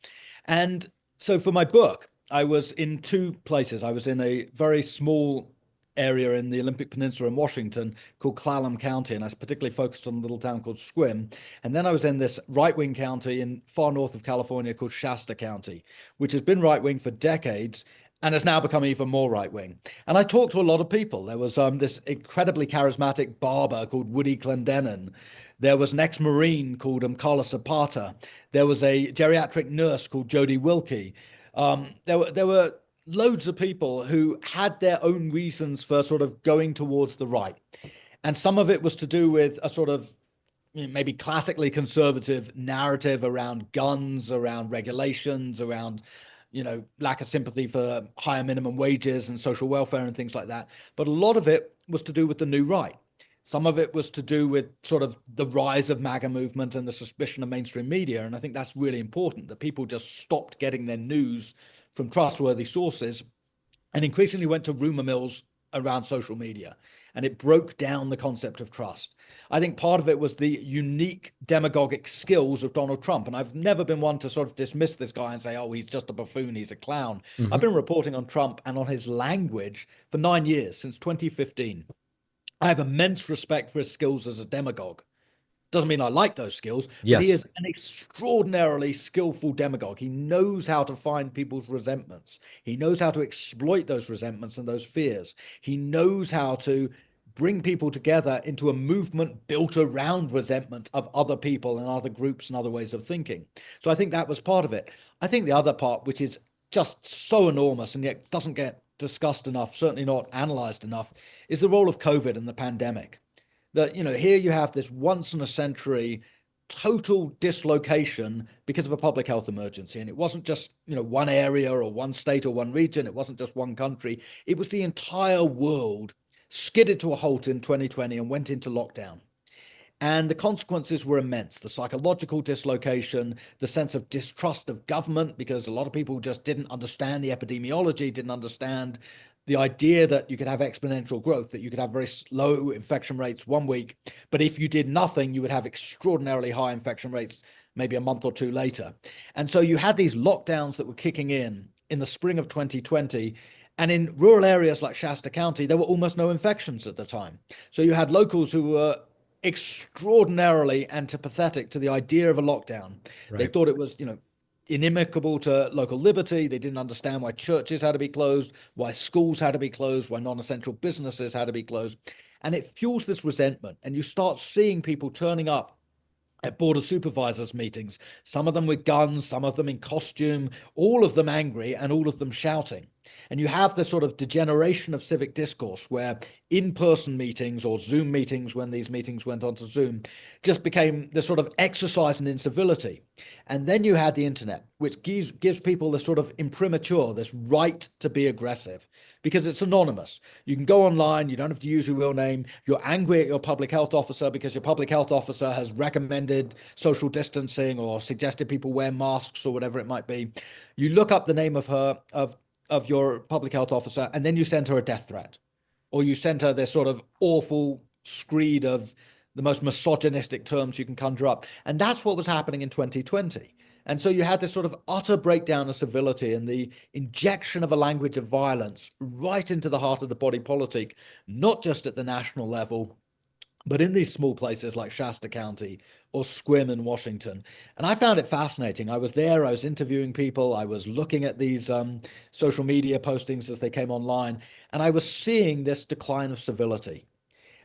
And so for my book, I was in two places. I was in a very small area in the Olympic Peninsula in Washington called Clallam County, and I was particularly focused on a little town called Sequim. And then I was in this right-wing county in far north of California called Shasta County, which has been right-wing for decades and has now become even more right-wing. And I talked to a lot of people. There was this incredibly charismatic barber called Woody Clendenin. There was an ex-Marine called Carla Zapata. There was a geriatric nurse called Jody Wilkie. There were loads of people who had their own reasons for sort of going towards the right. And some of it was to do with a sort of maybe classically conservative narrative around guns, around regulations, around lack of sympathy for higher minimum wages and social welfare and things like that. But a lot of it was to do with the new right. Some of it was to do with sort of the rise of MAGA movement and the suspicion of mainstream media. And I think that's really important, that people just stopped getting their news from trustworthy sources and increasingly went to rumor mills around social media. And it broke down the concept of trust. I think part of it was the unique demagogic skills of Donald Trump. And I've never been one to sort of dismiss this guy and say, oh, he's just a buffoon, he's a clown. Mm-hmm. I've been reporting on Trump and on his language for 9 years, since 2015. I have immense respect for his skills as a demagogue. Doesn't mean I like those skills, yes, but he is an extraordinarily skillful demagogue. He knows how to find people's resentments. He knows how to exploit those resentments and those fears. He knows how to bring people together into a movement built around resentment of other people and other groups and other ways of thinking. So I think that was part of it. I think the other part, which is just so enormous and yet doesn't get discussed enough, certainly not analyzed enough, is the role of COVID and the pandemic. That, here you have this once in a century total dislocation because of a public health emergency. And it wasn't just, one area or one state or one region. It wasn't just one country. It was the entire world skidded to a halt in 2020 and went into lockdown. And the consequences were immense. The psychological dislocation, the sense of distrust of government, because a lot of people just didn't understand the epidemiology, didn't understand the idea that you could have exponential growth, that you could have very low infection rates 1 week, but if you did nothing, you would have extraordinarily high infection rates maybe a month or two later. And so you had these lockdowns that were kicking in the spring of 2020. And in rural areas like Shasta County, there were almost no infections at the time. So you had locals who were extraordinarily antipathetic to the idea of a lockdown. Right. They thought it was, inimical to local liberty. They didn't understand why churches had to be closed, why schools had to be closed, why non-essential businesses had to be closed. And it fuels this resentment. And you start seeing people turning up at Board of Supervisors meetings, some of them with guns, some of them in costume, all of them angry and all of them shouting. And you have this sort of degeneration of civic discourse where in-person meetings or Zoom meetings, when these meetings went onto Zoom, just became this sort of exercise in incivility. And then you had the internet, which gives people this sort of imprimatur, this right to be aggressive, because it's anonymous. You can go online, you don't have to use your real name. You're angry at your public health officer because your public health officer has recommended social distancing or suggested people wear masks or whatever it might be. You look up the name of your public health officer, and then you send her a death threat, or you send her this sort of awful screed of the most misogynistic terms you can conjure up. And that's what was happening in 2020. And so you had this sort of utter breakdown of civility and the injection of a language of violence right into the heart of the body politic, not just at the national level, but in these small places like Shasta County or Sequim in Washington. And I found it fascinating. I was there, I was interviewing people, I was looking at these social media postings as they came online, and I was seeing this decline of civility.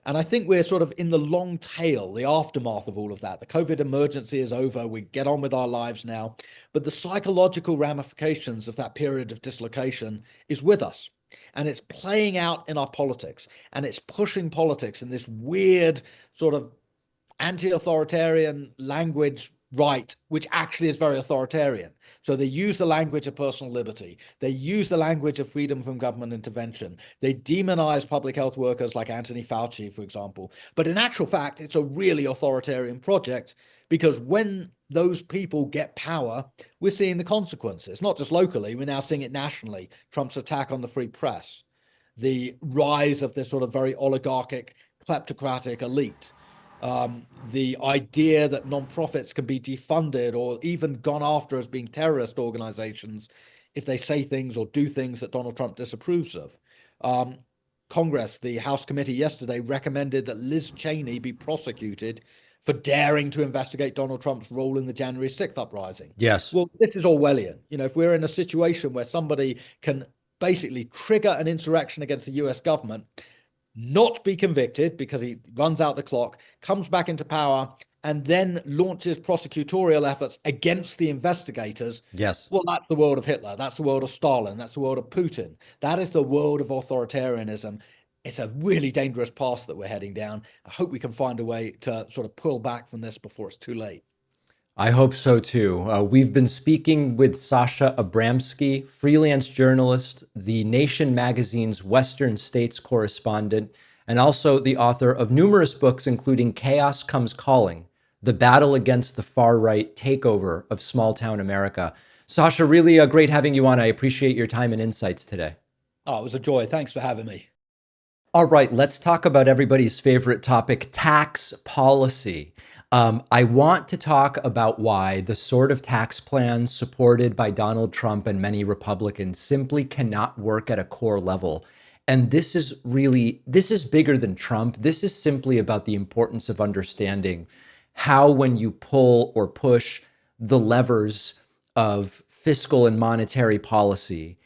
And I think we're sort of in the long tail, the aftermath of all of that. The COVID emergency is over, we get on with our lives now, but the psychological ramifications of that period of dislocation is with us. And it's playing out in our politics, and it's pushing politics in this weird sort of anti-authoritarian language right, which actually is very authoritarian. So they use the language of personal liberty. They use the language of freedom from government intervention. They demonize public health workers like Anthony Fauci, for example. But in actual fact, it's a really authoritarian project, because when those people get power, we're seeing the consequences, not just locally, we're now seeing it nationally. Trump's attack on the free press, the rise of this sort of very oligarchic, kleptocratic elite, the idea that nonprofits can be defunded or even gone after as being terrorist organizations if they say things or do things that Donald Trump disapproves of. Congress, the House committee yesterday, recommended that Liz Cheney be prosecuted for daring to investigate Donald Trump's role in the January 6th uprising. Yes. Well, this is Orwellian. You know, if we're in a situation where somebody can basically trigger an insurrection against the US government, not be convicted because he runs out the clock, comes back into power, and then launches prosecutorial efforts against the investigators. Yes. Well, that's the world of Hitler. That's the world of Stalin. That's the world of Putin. That is the world of authoritarianism. It's a really dangerous path that we're heading down. I hope we can find a way to sort of pull back from this before it's too late. I hope so too. We've been speaking with Sasha Abramsky, freelance journalist, The Nation magazine's Western States correspondent, and also the author of numerous books, including Chaos Comes Calling, The Battle Against the Far-Right Takeover of Small-Town America. Sasha, really great having you on. I appreciate your time and insights today. Oh, it was a joy. Thanks for having me. All right, let's talk about everybody's favorite topic, tax policy. I want to talk about why the sort of tax plan supported by Donald Trump and many Republicans simply cannot work at a core level. And this is bigger than Trump. This is simply about the importance of understanding how, when you pull or push the levers of fiscal and monetary policy,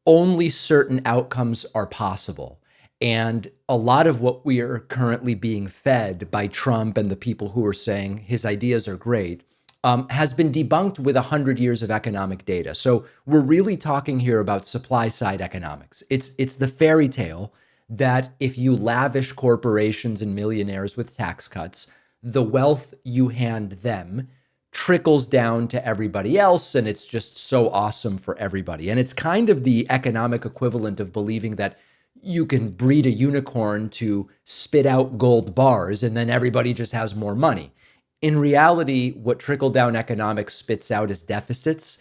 only certain outcomes are possible. And a lot of what we are currently being fed by Trump and the people who are saying his ideas are great has been debunked with 100 years of economic data. So we're really talking here about supply side economics. It's the fairy tale that if you lavish corporations and millionaires with tax cuts, the wealth you hand them trickles down to everybody else, and it's just so awesome for everybody. And it's kind of the economic equivalent of believing that you can breed a unicorn to spit out gold bars and then everybody just has more money. In reality, what trickle-down economics spits out is deficits,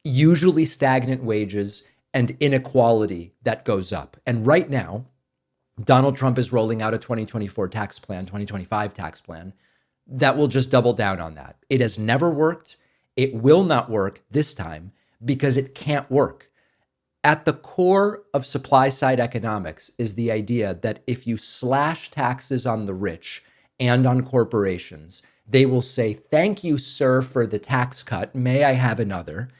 usually stagnant wages, and inequality that goes up. And right now, Donald Trump is rolling out a 2024 tax plan, 2025 tax plan, that will just double down on that. It has never worked. It will not work this time because it can't work. At the core of supply side economics is the idea that if you slash taxes on the rich and on corporations, they will say, "Thank you, sir, for the tax cut. May I have another?"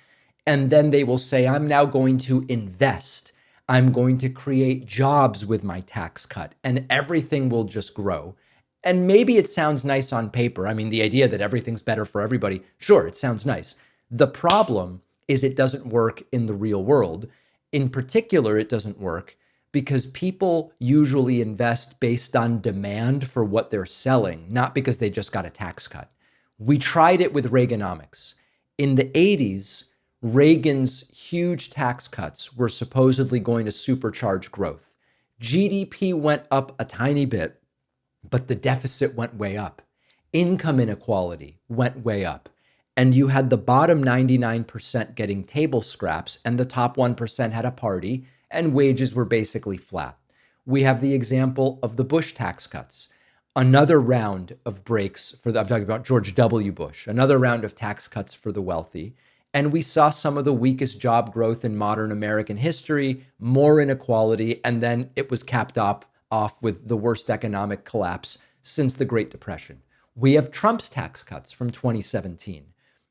And then they will say, "I'm now going to invest. I'm going to create jobs with my tax cut," and everything will just grow. And maybe it sounds nice on paper. I mean, the idea that everything's better for everybody, sure, it sounds nice. The problem is it doesn't work in the real world. In particular, it doesn't work because people usually invest based on demand for what they're selling, not because they just got a tax cut. We tried it with Reaganomics. In the 80s, Reagan's huge tax cuts were supposedly going to supercharge growth. GDP went up a tiny bit, but the deficit went way up. Income inequality went way up. And you had the bottom 99% getting table scraps, and the top 1% had a party, and wages were basically flat. We have the example of the Bush tax cuts. Another round of breaks I'm talking about George W. Bush, another round of tax cuts for the wealthy. And we saw some of the weakest job growth in modern American history, more inequality, and then it was capped off with the worst economic collapse since the Great Depression. We have Trump's tax cuts from 2017.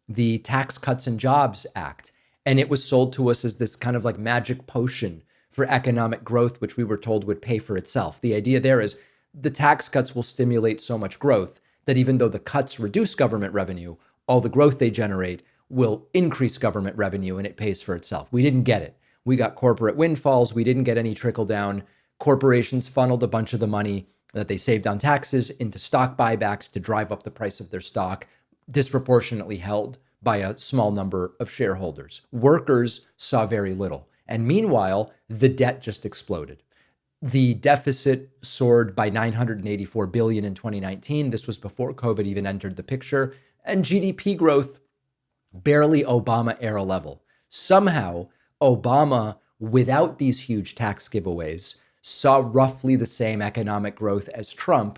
The Tax Cuts and Jobs Act, and it was sold to us as this kind of like magic potion for economic growth, which we were told would pay for itself. The idea there is the tax cuts will stimulate so much growth that even though the cuts reduce government revenue, all the growth they generate will increase government revenue and it pays for itself. We didn't get it. We got corporate windfalls. We didn't get any trickle down. Corporations funneled a bunch of the money that they saved on taxes into stock buybacks to drive up the price of their stock, disproportionately held by a small number of shareholders. Workers saw very little. And meanwhile, the debt just exploded. The deficit soared by $984 billion in 2019. This was before COVID even entered the picture. And GDP growth, barely Obama era level. Somehow, Obama, without these huge tax giveaways, saw roughly the same economic growth as Trump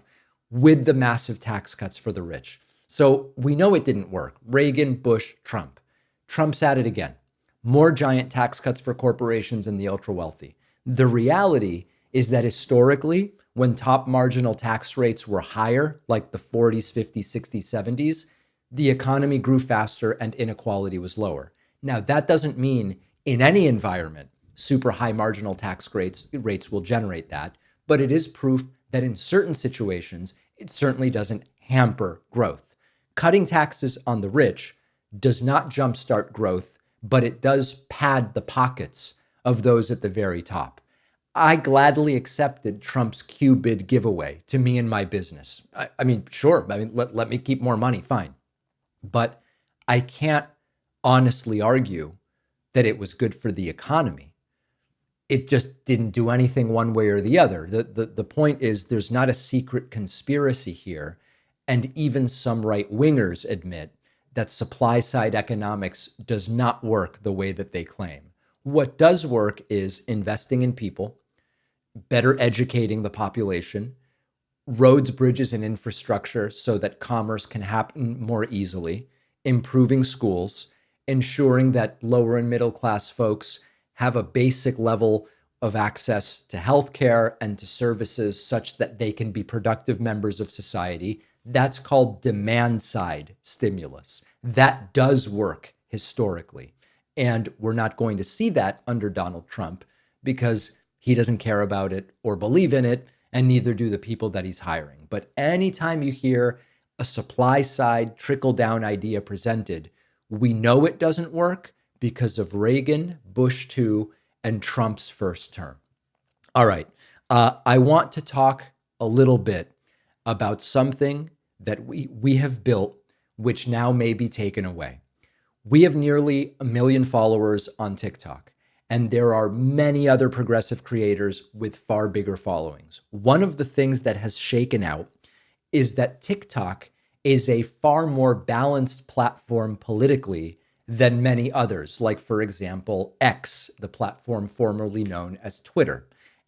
with the massive tax cuts for the rich. So we know it didn't work. Reagan, Bush, Trump. Trump's at it again. More giant tax cuts for corporations and the ultra wealthy. The reality is that historically, when top marginal tax rates were higher, like the 40s, 50s, 60s, 70s, the economy grew faster and inequality was lower. Now, that doesn't mean in any environment, super high marginal tax rates will generate that, but it is proof that in certain situations, it certainly doesn't hamper growth. Cutting taxes on the rich does not jumpstart growth, but it does pad the pockets of those at the very top. I gladly accepted Trump's Q bid giveaway to me and my business. I mean, sure, let me keep more money, fine. But I can't honestly argue that it was good for the economy. It just didn't do anything one way or the other. The point is there's not a secret conspiracy here. And even some right-wingers admit that supply-side economics does not work the way that they claim. What does work is investing in people, better educating the population, roads, bridges, and infrastructure so that commerce can happen more easily, improving schools, ensuring that lower and middle class folks have a basic level of access to healthcare and to services such that they can be productive members of society. That's called demand side stimulus. That does work historically. And we're not going to see that under Donald Trump because he doesn't care about it or believe in it, and neither do the people that he's hiring. But anytime you hear a supply side trickle down idea presented, we know it doesn't work because of Reagan, Bush 2, and Trump's first term. All right. I want to talk a little bit about something that we have built, which now may be taken away. We have nearly 1 million followers on TikTok, and there are many other progressive creators with far bigger followings. One of the things that has shaken out is that TikTok is a far more balanced platform politically than many others, like, for example, X, the platform formerly known as Twitter.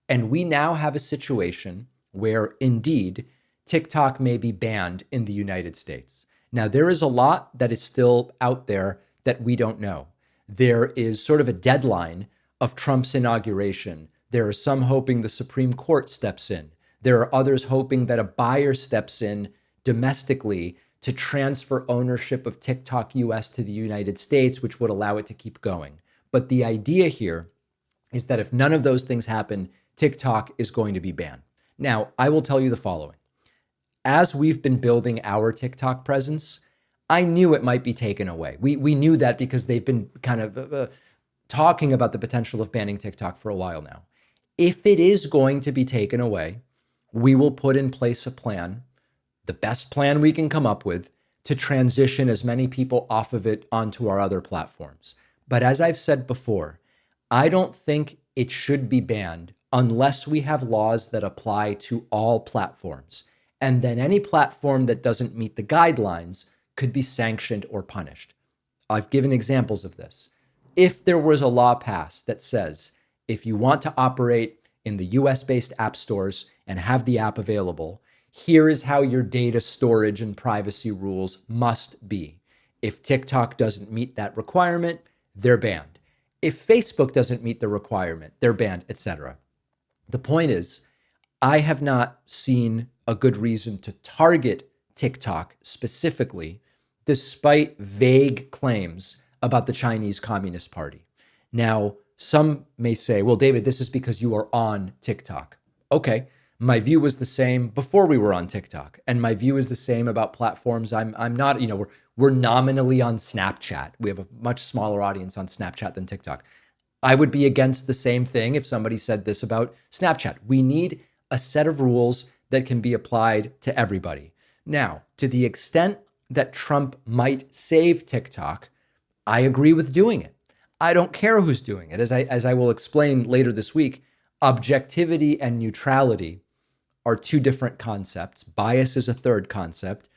And we now have a situation where, indeed, TikTok may be banned in the United States. Now, there is a lot that is still out there that we don't know. There is sort of a deadline of Trump's inauguration. There are some hoping the Supreme Court steps in. There are others hoping that a buyer steps in domestically to transfer ownership of TikTok US to the United States, which would allow it to keep going. But the idea here is that if none of those things happen, TikTok is going to be banned. Now, I will tell you the following. As we've been building our TikTok presence, I knew it might be taken away. We knew that because they've been kind of talking about the potential of banning TikTok for a while now. If it is going to be taken away, we will put in place a plan, the best plan we can come up with, to transition as many people off of it onto our other platforms. But as I've said before, I don't think it should be banned unless we have laws that apply to all platforms. And then any platform that doesn't meet the guidelines could be sanctioned or punished. I've given examples of this. If there was a law passed that says, if you want to operate in the US-based app stores and have the app available, here is how your data storage and privacy rules must be. If TikTok doesn't meet that requirement, they're banned. If Facebook doesn't meet the requirement, they're banned, etc. The point is, I have not seen a good reason to target TikTok specifically, despite vague claims about the Chinese Communist Party. Now, some may say, well, David, this is because you are on TikTok. Okay, my view was the same before we were on TikTok. And my view is the same about platforms I'm not, we're nominally on Snapchat. We have a much smaller audience on Snapchat than TikTok. I would be against the same thing if somebody said this about Snapchat. We need a set of rules that can be applied to everybody. Now, to the extent that Trump might save TikTok, I agree with doing it. I don't care who's doing it. As I will explain later this week, objectivity and neutrality are two different concepts. Bias is a third concept.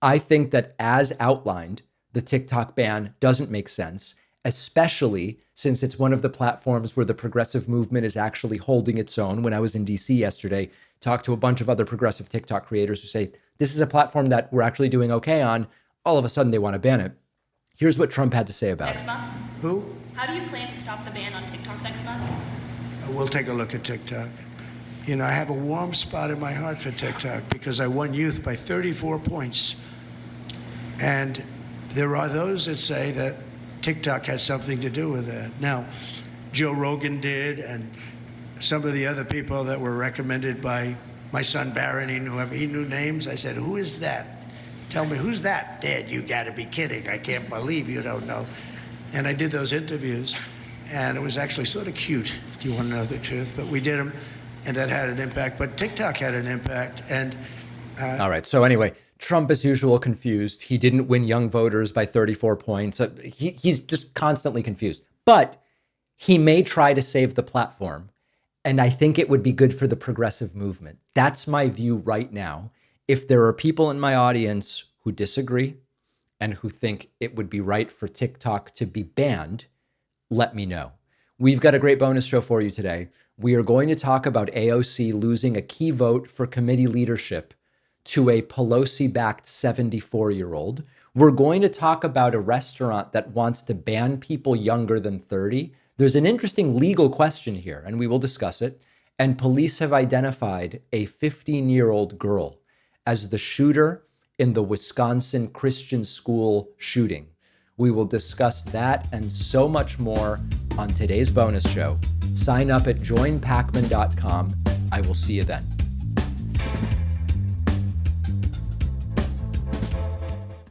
I think that as outlined, the TikTok ban doesn't make sense, especially since it's one of the platforms where the progressive movement is actually holding its own. When I was in DC yesterday, talked to a bunch of other progressive TikTok creators who say, this is a platform that we're actually doing okay on. All of a sudden they want to ban it. Here's what Trump had to say about it. Month? Who? How do you plan to stop the ban on TikTok next month? We'll take a look at TikTok. You know, I have a warm spot in my heart for TikTok because I won youth by 34 points. And there are those that say that TikTok has something to do with that. Now, Joe Rogan did, and some of the other people that were recommended by my son Barron, he knew names. I said, who is that? Tell me, who's that? Dad, you gotta be kidding. I can't believe you don't know. And I did those interviews, and it was actually sort of cute, do you want to know the truth? But we did them, and that had an impact. But TikTok had an impact, and... All right, so anyway, Trump, as usual, confused. He didn't win young voters by 34 points. He's just constantly confused. But he may try to save the platform, and I think it would be good for the progressive movement. That's my view right now. If there are people in my audience who disagree and who think it would be right for TikTok to be banned, let me know. We've got a great bonus show for you today. We are going to talk about AOC losing a key vote for committee leadership to a Pelosi-backed 74-year-old. We're going to talk about a restaurant that wants to ban people younger than 30. There's an interesting legal question here, and we will discuss it. And police have identified a 15-year-old girl as the shooter in the Wisconsin Christian school shooting. We will discuss that and so much more on today's bonus show. Sign up at joinpacman.com. I will see you then.